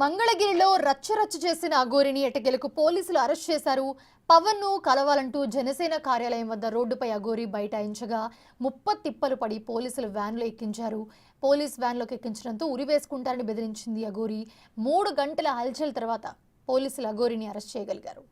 మంగళగిరిలో రచ్చరచ్చ చేసిన అఘోరిని ఎట్టకేలకు పోలీసులు అరెస్ట్ చేశారు. పవన్ ను కలవాలంటూ జనసేన కార్యాలయం వద్ద రోడ్డుపై అఘోరి బైఠాయించగా తిప్పలు పడి పోలీసులు వ్యాన్లో ఎక్కించారు. పోలీస్ వ్యాన్లోకి ఎక్కించడంతో ఉరివేసుకుంటారని బెదిరించింది అఘోరి. 3 గంటల హల్చల్ తర్వాత పోలీసులు అఘోరిని అరెస్ట్ చేయగలిగారు.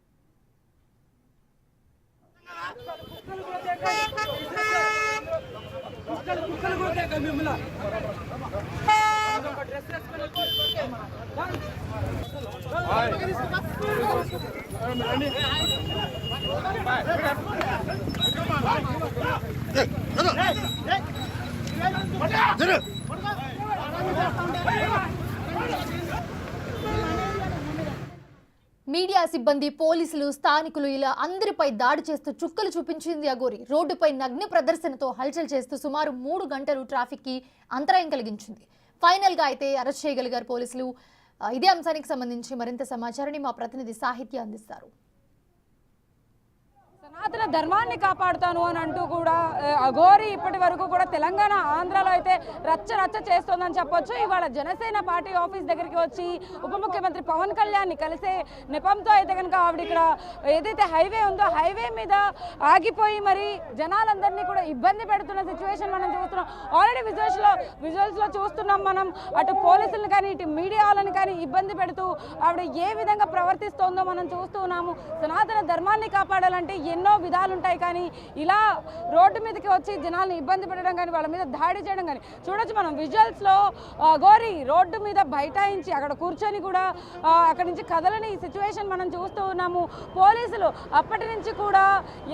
మీడియా సిబ్బంది, పోలీసులు, స్థానికులు ఇలా అందరిపై దాడి చేస్తూ చుక్కలు చూపించింది అఘోరి. రోడ్డుపై నగ్న ప్రదర్శనతో హల్చల్ చేస్తూ సుమారు 3 గంటలు ట్రాఫిక్ కి అంతరాయం కలిగించింది. ఫైనల్ గా అయితే అరెస్ట్ చేయగలిగారు పోలీసులు. ఇదే అంశానికి సంబంధించి మరింత సమాచారాన్ని మా ప్రతినిధి సాహిత్య అందిస్తారు. సనాతన ధర్మాన్ని కాపాడుతాను అని అంటూ కూడా అఘోరి ఇప్పటి వరకు కూడా తెలంగాణ, ఆంధ్రాలో అయితే రచ్చ చేస్తోందని చెప్పొచ్చు. ఇవాళ జనసేన పార్టీ ఆఫీస్ దగ్గరికి వచ్చి ఉప ముఖ్యమంత్రి పవన్ కళ్యాణ్ని కలిసే నెపంతో అయితే కనుక ఆవిడ ఇక్కడ ఏదైతే హైవే ఉందో హైవే మీద ఆగిపోయి మరి జనాలందరినీ కూడా ఇబ్బంది పెడుతున్న సిచ్యువేషన్ మనం చూస్తున్నాం. ఆల్రెడీ విజువల్స్లో చూస్తున్నాం మనం. అటు పోలీసులను కానీ ఇటు మీడియా వాళ్ళని కానీ ఇబ్బంది పెడుతూ ఆవిడ ఏ విధంగా ప్రవర్తిస్తోందో మనం చూస్తూ ఉన్నాము. సనాతన ధర్మాన్ని కాపాడాలంటే ఎన్నో విధాలు ఉంటాయి, కానీ ఇలా రోడ్డు మీదకి వచ్చి జనాలను ఇబ్బంది పెట్టడం కానీ వాళ్ళ మీద దాడి చేయడం కానీ చూడొచ్చు మనం విజువల్స్లో. అఘోరి రోడ్డు మీద బైఠాయించి అక్కడ కూర్చొని కూడా అక్కడి నుంచి కదలని సిచ్యువేషన్ మనం చూస్తూ ఉన్నాము. పోలీసులు అప్పటి నుంచి కూడా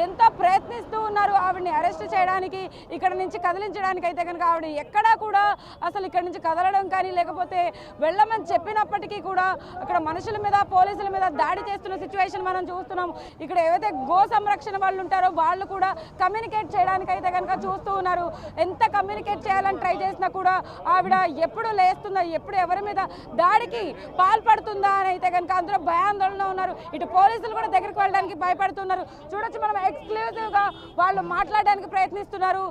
ఎంతో ప్రయత్నిస్తూ ఉన్నారు ఆవిడని అరెస్ట్ చేయడానికి, ఇక్కడ నుంచి కదిలించడానికి. అయితే కనుక ఆవిడ ఎక్కడా కూడా అసలు ఇక్కడ నుంచి కదలడం కానీ లేకపోతే వెళ్ళమని చెప్పినప్పటికీ కూడా అక్కడ మనుషుల మీద, పోలీసుల మీద దాడి చేస్తున్న సిచ్యువేషన్ మనం చూస్తున్నాం. ఇక్కడ ఏవైతే గో సంరక్షణ వాళ్ళు ఉంటారో వాళ్ళు కూడా కమ్యూనికేట్ చేయడానికి అయితే కనుక చూస్తూ ఉన్నారు. ఎంత కమ్యూనికేట్ చేయాలని ట్రై చేసినా కూడా ఆవిడ ఎప్పుడు లేస్తుందా, ఎప్పుడు ఎవరి మీద దాడికి పాల్పడుతుందా అని అయితే కనుక అందరూ భయాందోళన ఉన్నారు. ఇటు పోలీసులు కూడా దగ్గరికి వెళ్ళడానికి భయపడుతున్నారు. చూడొచ్చు మనం ఎక్స్క్లూజివ్గా వాళ్ళు మాట్లాడడానికి ప్రయత్నిస్తున్నారు.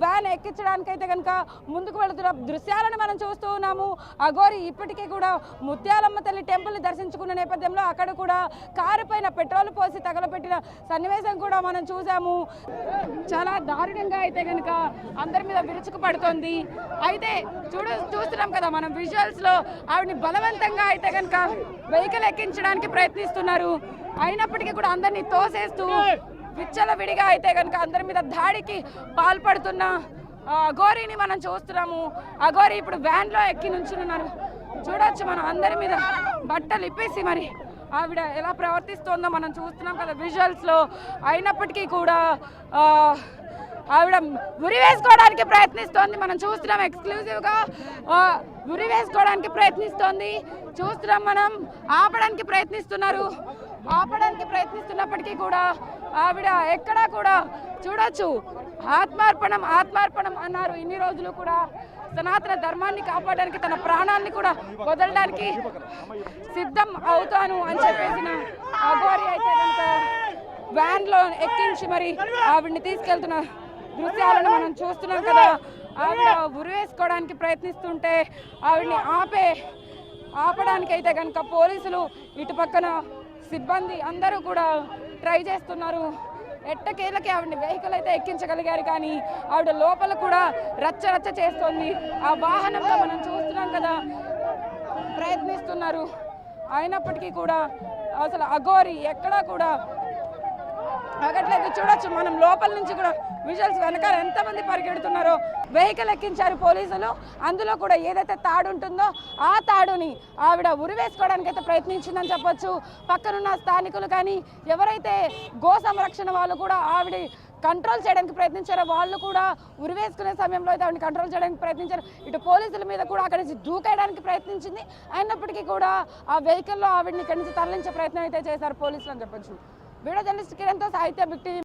వ్యాన్ ఎక్కించడానికి అయితే కనుక ముందుకు వెళుతున్న దృశ్యాలను మనం చూస్తూ ఉన్నాము. అఘోరి ఇప్పటికీ కూడా ముత్యాలమ్మ తల్లి టెంపుల్ని దర్శించుకున్న నేపథ్యంలో అక్కడ కూడా కారు పైన పెట్రోల్ పోసి తగలపెట్టిన సన్నివేశం కూడా మనం చూసాము. చాలా దారుణంగా అయితే కనుక అందరి మీద విరుచుకు పడుతుంది. అయితే చూస్తున్నాం కదా మనం విజువల్స్ లో ఆవిడని బలవంతంగా అయితే కనుక వెహికల్ ఎక్కించడానికి ప్రయత్నిస్తున్నారు. అయినప్పటికీ కూడా అందరినీ తోసేస్తూ విచ్చలవిడిగా అయితే కనుక అందరి మీద దాడికి పాల్పడుతున్న అఘోరిని మనం చూస్తున్నాము. అఘోరి ఇప్పుడు వ్యాన్ లో ఎక్కి నుంచున్నారు. చూడొచ్చు మనం అందరి మీద బట్టలు ఇప్పేసి మరి ఆవిడ ఎలా ప్రవర్తిస్తోందో మనం చూస్తున్నాం కదా విజువల్స్లో. అయినప్పటికీ కూడా ఆవిడ ఉరి వేసుకోవడానికి ప్రయత్నిస్తోంది. మనం చూస్తున్నాం ఎక్స్క్లూజివ్గా ఉరి వేసుకోవడానికి ప్రయత్నిస్తోంది. చూస్తున్నాం మనం ఆపడానికి ప్రయత్నిస్తున్నప్పటికీ కూడా ఆవిడ ఎక్కడా కూడా చూడొచ్చు ఆత్మార్పణం అన్నారు. ఇన్ని రోజులు కూడా సనాతన ధర్మాన్ని కాపాడడానికి తన ప్రాణాన్ని కూడా వదలడానికి సిద్ధం అవుతాను అని చెప్పేసిన అఘోరి అయితే కనుక వ్యాన్లో ఎక్కించి మరి ఆవిడ్ని తీసుకెళ్తున్న దృశ్యాలను మనం చూస్తున్నాం కదా. ఆవిడ ఉరి వేసుకోవడానికి ప్రయత్నిస్తుంటే ఆవిడ్ని ఆపడానికి అయితే కనుక పోలీసులు, ఇటు పక్కన సిబ్బంది అందరూ కూడా ట్రై చేస్తున్నారు. ఎట్టకేలకి ఆవిడని వెహికల్ అయితే ఎక్కించగలిగారు, కానీ ఆవిడ లోపల కూడా రచ్చ చేస్తోంది. ఆ వాహనంలో మనం చూస్తున్నాం కదా ప్రయత్నిస్తున్నారు. అయినప్పటికీ కూడా అసలు అఘోరి ఎక్కడా కూడా ఆగట్లేదు. చూడొచ్చు మనం లోపల నుంచి కూడా విజువల్స్ వెనకాల ఎంతమంది పరిగెడుతున్నారో. వెహికల్ ఎక్కించారు పోలీసులు. అందులో కూడా ఏదైతే తాడు ఉంటుందో ఆ తాడుని ఆవిడ ఉరి వేసుకోవడానికి అయితే ప్రయత్నించిందని చెప్పొచ్చు. పక్కనున్న స్థానికులు కానీ ఎవరైతే గో సంరక్షణ వాళ్ళు కూడా ఆవిడ కంట్రోల్ చేయడానికి ప్రయత్నించారో వాళ్ళు కూడా ఉరి వేసుకునే సమయంలో అయితే ఆవిడని కంట్రోల్ చేయడానికి ప్రయత్నించారు. ఇటు పోలీసుల మీద కూడా అక్కడి నుంచి దూకేయడానికి ప్రయత్నించింది. అయినప్పటికీ కూడా ఆ వెహికల్లో ఆవిడని ఇక్కడి నుంచి తరలించే ప్రయత్నం అయితే చేశారు పోలీసులు అని చెప్పొచ్చు. వీడియో జర్నలిస్ట్ కిరణ్తో సాహిత్య బిగ్ టీవీ.